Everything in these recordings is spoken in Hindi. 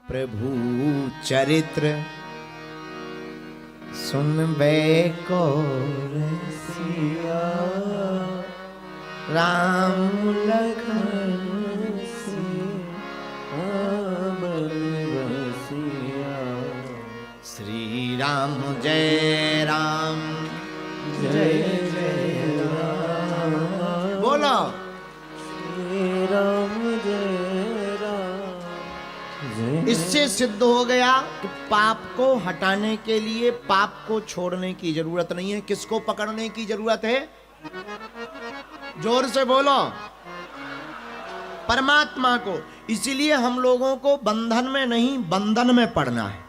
प्रभु चरित्र सुनबे को रसिया, राम लखन श्री राम जय राम जय जय राम। बोलो श्री राम जय राम। इससे सिद्ध हो गया कि पाप को हटाने के लिए पाप को छोड़ने की जरूरत नहीं है। किसको पकड़ने की जरूरत है? जोर से बोलो, परमात्मा को। इसीलिए हम लोगों को बंधन में नहीं बंधन में पड़ना है।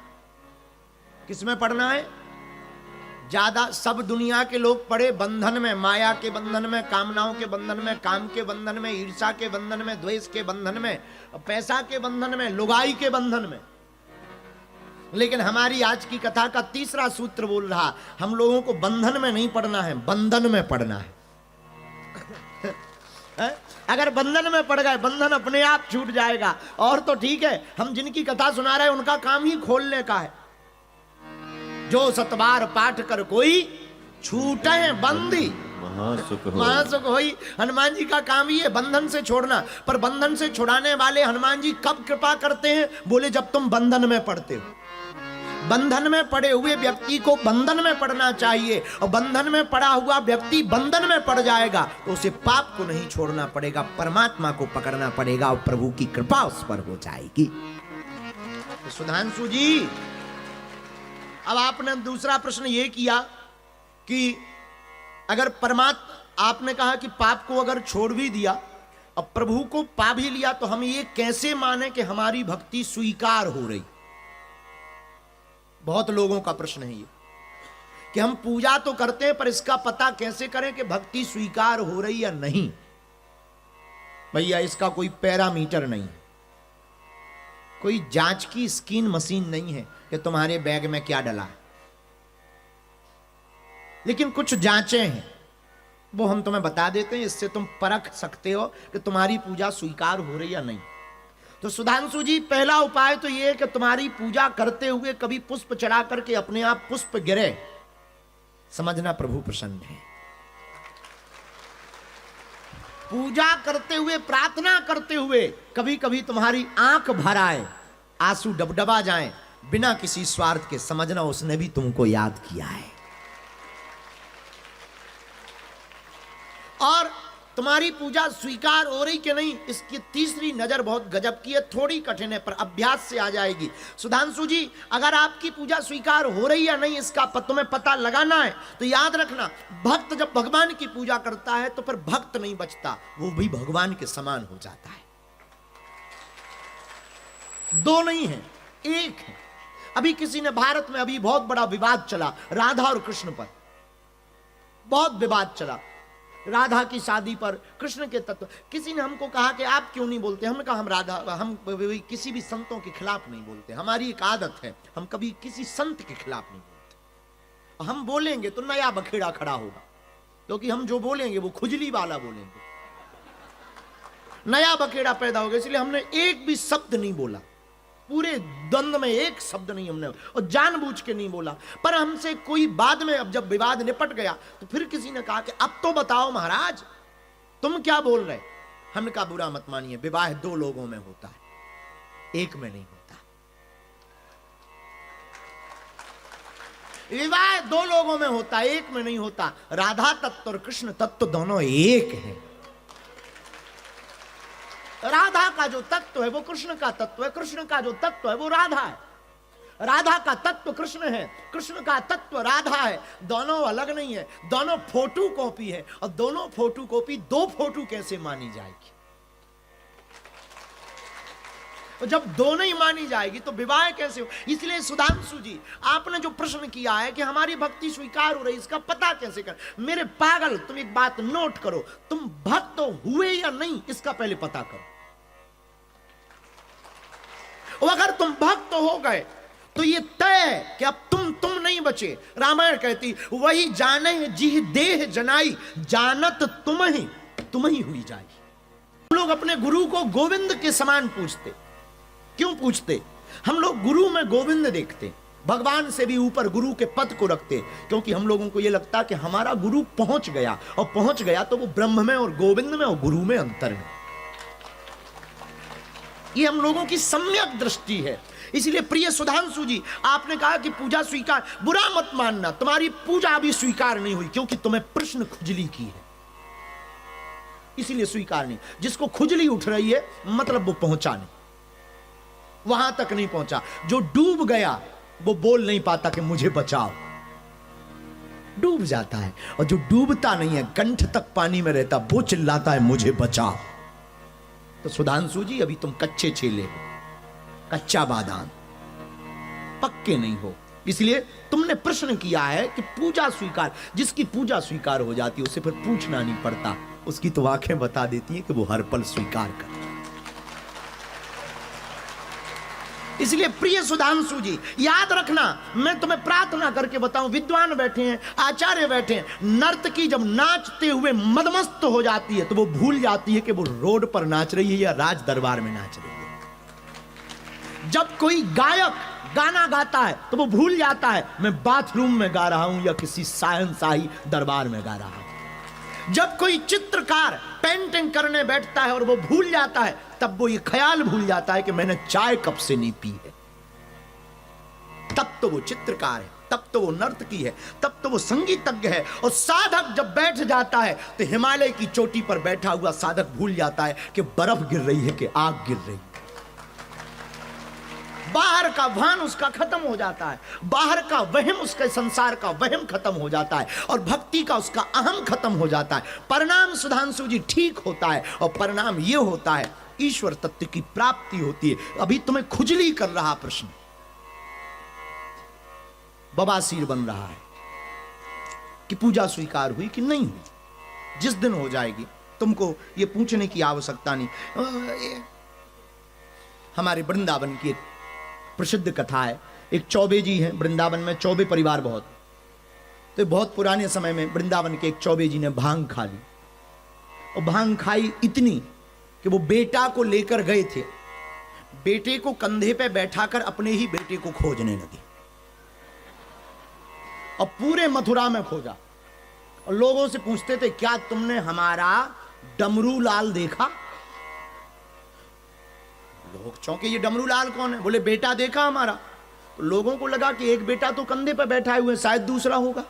किस में पड़ना है? ज्यादा सब दुनिया के लोग पड़े बंधन में, माया के बंधन में, कामनाओं के बंधन में, काम के बंधन में, ईर्ष्या के बंधन में, द्वेष के बंधन में, पैसा के बंधन में, लुगाई के बंधन में। लेकिन हमारी आज की कथा का तीसरा सूत्र बोल रहा, हम लोगों को बंधन में नहीं पड़ना है, बंधन में पड़ना है। अगर बंधन में पड़ गए, बंधन अपने आप छूट जाएगा। और तो ठीक है, हम जिनकी कथा सुना रहे हैं उनका काम ही खोलने का है। जो सतबार पाठ कर कोई छूटे बंदी महासुख होई। हनुमान जी का काम ही है बंधन से छोड़ना। पर बंधन से छुड़ाने वाले हनुमान जी कब कृपा करते हैं? बोले जब तुम बंधन में पड़ते हो। बंधन में पड़े हुए व्यक्ति को बंधन में पड़ना चाहिए, और बंधन में पड़ा हुआ व्यक्ति बंधन में पड़ जाएगा तो उसे पाप को नहीं छोड़ना पड़ेगा, परमात्मा को पकड़ना पड़ेगा, और प्रभु की कृपा उस पर हो जाएगी। तो सुधांशु जी, अब आपने दूसरा प्रश्न ये किया कि अगर परमात्मा, आपने कहा कि पाप को अगर छोड़ भी दिया और प्रभु को पा भी लिया, तो हम ये कैसे माने कि हमारी भक्ति स्वीकार हो रही? बहुत लोगों का प्रश्न है ये कि हम पूजा तो करते हैं, पर इसका पता कैसे करें कि भक्ति स्वीकार हो रही या नहीं? भैया, इसका कोई पैरामीटर नहीं, कोई जांच की स्कैन मशीन नहीं है कि तुम्हारे बैग में क्या डला है। लेकिन कुछ जांचें हैं, वो हम तुम्हें बता देते हैं, इससे तुम परख सकते हो कि तुम्हारी पूजा स्वीकार हो रही या नहीं। तो सुधांशु जी, पहला उपाय तो यह है कि तुम्हारी पूजा करते हुए कभी पुष्प चढ़ा करके अपने आप पुष्प गिरे, समझना प्रभु प्रसन्न है। पूजा करते हुए, प्रार्थना करते हुए कभी कभी तुम्हारी आंख भर आए, आंसू डबडबा जाएं, बिना किसी स्वार्थ के, समझना उसने भी तुमको याद किया है। और तुम्हारी पूजा स्वीकार हो रही कि नहीं, इसकी तीसरी नजर बहुत गजब की है, थोड़ी कठिन है, पर अभ्यास से आ जाएगी। सुधांशु जी, अगर आपकी पूजा स्वीकार हो रही या नहीं इसका तुम्हें पता लगाना है, तो याद रखना, भक्त जब भगवान की पूजा करता है तो फिर भक्त नहीं बचता, वो भी भगवान के समान हो जाता है। दो नहीं है, एक है। अभी किसी ने, भारत में अभी बहुत बड़ा विवाद चला राधा और कृष्ण पर, बहुत विवाद चला राधा की शादी पर, कृष्ण के तत्व। किसी ने हमको कहा कि आप क्यों नहीं बोलते? हमने कहा हम किसी भी संतों के खिलाफ नहीं बोलते, हमारी एक आदत है, हम कभी किसी संत के खिलाफ नहीं बोलते। हम बोलेंगे तो नया बखेड़ा खड़ा होगा, क्योंकि हम जो बोलेंगे वो खुजली वाला बोलेंगे, नया बखेड़ा पैदा होगा। इसलिए हमने एक भी शब्द नहीं बोला, पूरे द्वंद में एक शब्द नहीं हमने, और जानबूझ के नहीं बोला। पर हमसे कोई बाद में, अब जब विवाद निपट गया, तो फिर किसी ने कहा कि अब तो बताओ महाराज, तुम क्या बोल रहे? हमने कहा बुरा मत मानिए, विवाह दो लोगों में होता है, एक में नहीं होता। विवाह दो लोगों में होता है, एक में नहीं होता। राधा तत्व और कृष्ण तत्व दोनों एक है। राधा का जो तत्व है वो कृष्ण का तत्व है, कृष्ण का जो तत्व है वो राधा है। राधा का तत्व कृष्ण है, कृष्ण का तत्व राधा है। दोनों अलग नहीं है, दोनों फोटो कॉपी है। और दोनों फोटो कॉपी दो फोटो कैसे मानी जाएगी? और जब दोनों ही मानी जाएगी तो विवाह कैसे हो? इसलिए सुधांशु जी, आपने जो प्रश्न किया है कि हमारी भक्ति स्वीकार हो रही, इसका पता कैसे कर? मेरे पागल, तुम एक बात नोट करो, तुम भक्त हुए या नहीं इसका पहले पता करो। और अगर तुम भक्त हो गए तो ये तय है कि अब तुम नहीं बचे। रामायण कहती, वही जाने जी देह जनाई, जानत तुम ही हुई जाई। लोग अपने गुरु को गोविंद के समान पूछते। क्यों पूछते? हम लोग गुरु में गोविंद देखते, भगवान से भी ऊपर गुरु के पद को रखते, क्योंकि हम लोगों को यह लगता कि हमारा गुरु पहुंच गया, और पहुंच गया तो वो ब्रह्म में और गोविंद में और गुरु में अंतर में। ये हम लोगों की सम्यक दृष्टि है। इसलिए प्रिय सुधांशु जी, आपने कहा कि पूजा स्वीकार, बुरा मत मानना, तुम्हारी पूजा अभी स्वीकार नहीं हुई, क्योंकि तुम्हें प्रश्न खुजली की है, इसीलिए स्वीकार नहीं। जिसको खुजली उठ रही है मतलब वो पहुंचा नहीं, वहां तक नहीं पहुंचा। जो डूब गया वो बोल नहीं पाता कि मुझे बचाओ, डूब जाता है। और जो डूबता नहीं है, कंठ तक पानी में रहता, वो चिल्लाता है मुझे बचाओ। तो सुधांशु जी, अभी तुम कच्चे चेले हो, कच्चा बादाम, पक्के नहीं हो। इसलिए तुमने प्रश्न किया है कि पूजा स्वीकार, जिसकी पूजा स्वीकार हो जाती है उसे फिर पूछना नहीं पड़ता, उसकी तो आंखें बता देती हैं कि वो हर पल स्वीकार कर। इसलिए प्रिय सुधांशु जी, याद रखना, मैं तुम्हें प्रार्थना करके बताऊं, विद्वान बैठे हैं, आचार्य बैठे हैं, नर्तकी जब नाचते हुए मदमस्त हो जाती है तो वो भूल जाती है कि वो रोड पर नाच रही है या राज दरबार में नाच रही है। जब कोई गायक गाना गाता है तो वो भूल जाता है मैं बाथरूम में गा रहा हूं या किसी शाही दरबार में गा रहा हूं। जब कोई चित्रकार पेंटिंग करने बैठता है और वो भूल जाता है, तब वो ये ख्याल भूल जाता है कि मैंने चाय कब से नहीं पी है। तब तो वो चित्रकार है, तब तो वो नर्तकी है, तब तो वो संगीतज्ञ है। और साधक जब बैठ जाता है तो हिमालय की चोटी पर बैठा हुआ साधक भूल जाता है कि बर्फ गिर रही है कि आग गिर रही है। बाहर का भान उसका खत्म हो जाता है, बाहर का वहम, उसके संसार का वहम खत्म हो जाता है, और भक्ति का उसका अहम खत्म हो जाता है। परिणाम सुधांशु जी ठीक होता है, और परिणाम यह होता है ईश्वर तत्व की प्राप्ति होती है। अभी तुम्हें खुजली कर रहा प्रश्न, बवासीर बन रहा है कि पूजा स्वीकार हुई कि नहीं हुई। जिस दिन हो जाएगी तुमको यह पूछने की आवश्यकता नहीं। हमारे वृंदावन की एक प्रसिद्ध कथा है, एक चौबे जी हैं वृंदावन में, चौबे परिवार बहुत, तो बहुत पुराने समय में वृंदावन के एक चौबे जी ने भांग खा ली, और भांग खाई इतनी कि वो बेटा को लेकर गए थे, बेटे को कंधे पे बैठाकर अपने ही बेटे को खोजने लगे, और पूरे मथुरा में खोजा, और लोगों से पूछते थे क्या तुमने हमारा डमरू लाल देखा? लोग चौंके, ये डमरू लाल कौन है? बोले बेटा देखा हमारा। तो लोगों को लगा कि एक बेटा तो कंधे पर बैठा हुए, शायद दूसरा होगा।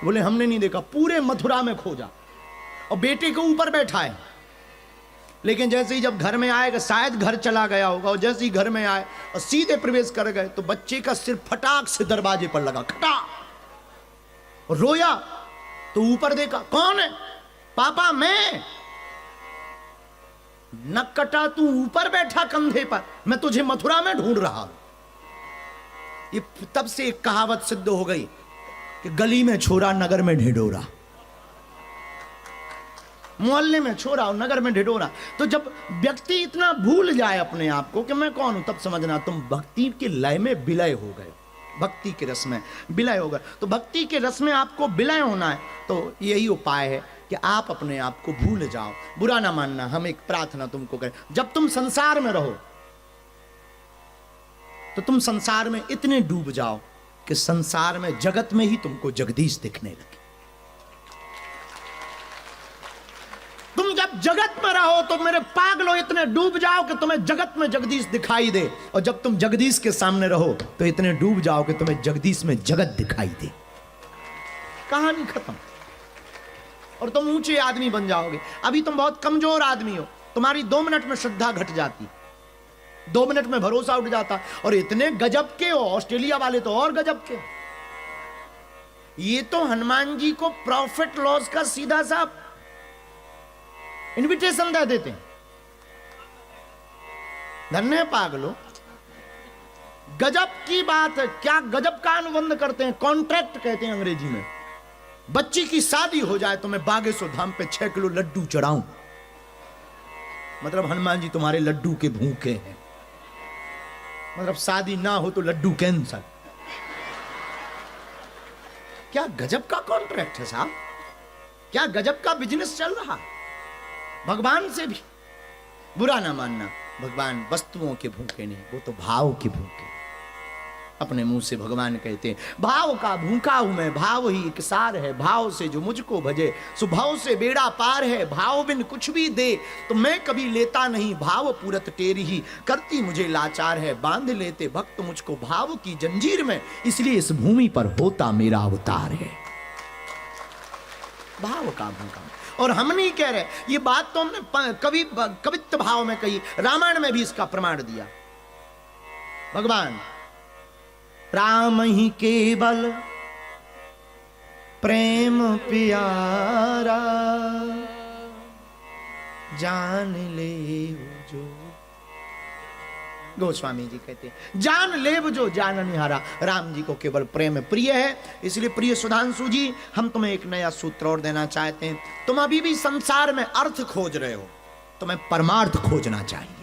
बोले हमने नहीं देखा। पूरे मथुरा में खोजा और बेटे को ऊपर बैठा है, लेकिन जैसे ही जब घर में आएगा, शायद घर चला गया होगा, और जैसे ही घर में आए और सीधे प्रवेश कर गए तो बच्चे का सिर फटाक से दरवाजे पर लगा, खटा, और रोया। तो ऊपर देखा, कौन है? पापा मैं। न कटा, तू ऊपर बैठा कंधे पर, मैं तुझे मथुरा में ढूंढ रहा हूं। ये तब से एक कहावत सिद्ध हो गई कि गली में छोरा नगर में ढिढोरा, मोहल्ले में छोरा और नगर में ढिढोरा। तो जब व्यक्ति इतना भूल जाए अपने आप को कि मैं कौन हूं, तब समझना तुम भक्ति के लय में विलय हो गए, भक्ति के रस में विलय हो गए। तो भक्ति के रस में आपको विलय होना है, तो यही उपाय है कि आप अपने आप को भूल जाओ। बुरा ना मानना, हम एक प्रार्थना तुमको करें। जब तुम संसार में रहो तो तुम संसार में इतने डूब जाओ कि संसार में, जगत में ही तुमको जगदीश दिखने लगे। तुम जब जगत में रहो तो मेरे पागलों इतने डूब जाओ कि तुम्हें जगत में जगदीश दिखाई दे, और जब तुम जगदीश के सामने रहो तो इतने डूब जाओ कि तुम्हें जगदीश में जगत दिखाई दे। कहानी खत्म, और तुम ऊंचे आदमी बन जाओगे। अभी तुम बहुत कमजोर आदमी हो, तुम्हारी 2 मिनट में श्रद्धा घट जाती, 2 मिनट में भरोसा उठ जाता, और इतने गजब के हो, ऑस्ट्रेलिया वाले तो और गजब के। ये तो हनुमान जी को प्रॉफिट लॉस का सीधा सा इनविटेशन दे देते हैं। धन्य पागलो, गजब की बात है। क्या गजब का अनुबंध करते हैं, कॉन्ट्रैक्ट कहते हैं अंग्रेजी में। बच्ची की शादी हो जाए तो मैं बागेश्वर धाम पे 6 किलो लड्डू चढ़ाऊं, मतलब हनुमान जी तुम्हारे लड्डू के भूखे हैं। मतलब शादी ना हो तो लड्डू कैंसर। क्या गजब का कॉन्ट्रैक्ट है साहब, क्या गजब का बिजनेस चल रहा है। भगवान से भी बुरा ना मानना, भगवान वस्तुओं के भूखे नहीं, वो तो भाव के भूखे। अपने मुंह से भगवान कहते हैं, भाव का भूखा हूं मैं, भाव ही एक सार है, भाव से जो मुझको भजे सुभाव से बेड़ा पार है। भाव बिन कुछ भी दे तो मैं कभी लेता नहीं, भाव पूरत तेरी ही करती मुझे लाचार है। बांध लेते भक्त मुझको भाव की जंजीर में, इसलिए इस भूमि पर होता मेरा अवतार है। भाव का भूखा। और हम नहीं कह रहे, ये बात तो हमने कवित्व भाव में कही, रामायण में भी इसका प्रमाण दिया। भगवान राम ही केवल प्रेम प्यारा, जान ले जो, गोस्वामी जी कहते हैं जान लेव जो जाननिहारा। राम जी को केवल प्रेम प्रिय है। इसलिए प्रिय सुधांशु जी, हम तुम्हें एक नया सूत्र और देना चाहते हैं। तुम अभी भी संसार में अर्थ खोज रहे हो, तुम्हें परमार्थ खोजना चाहिए।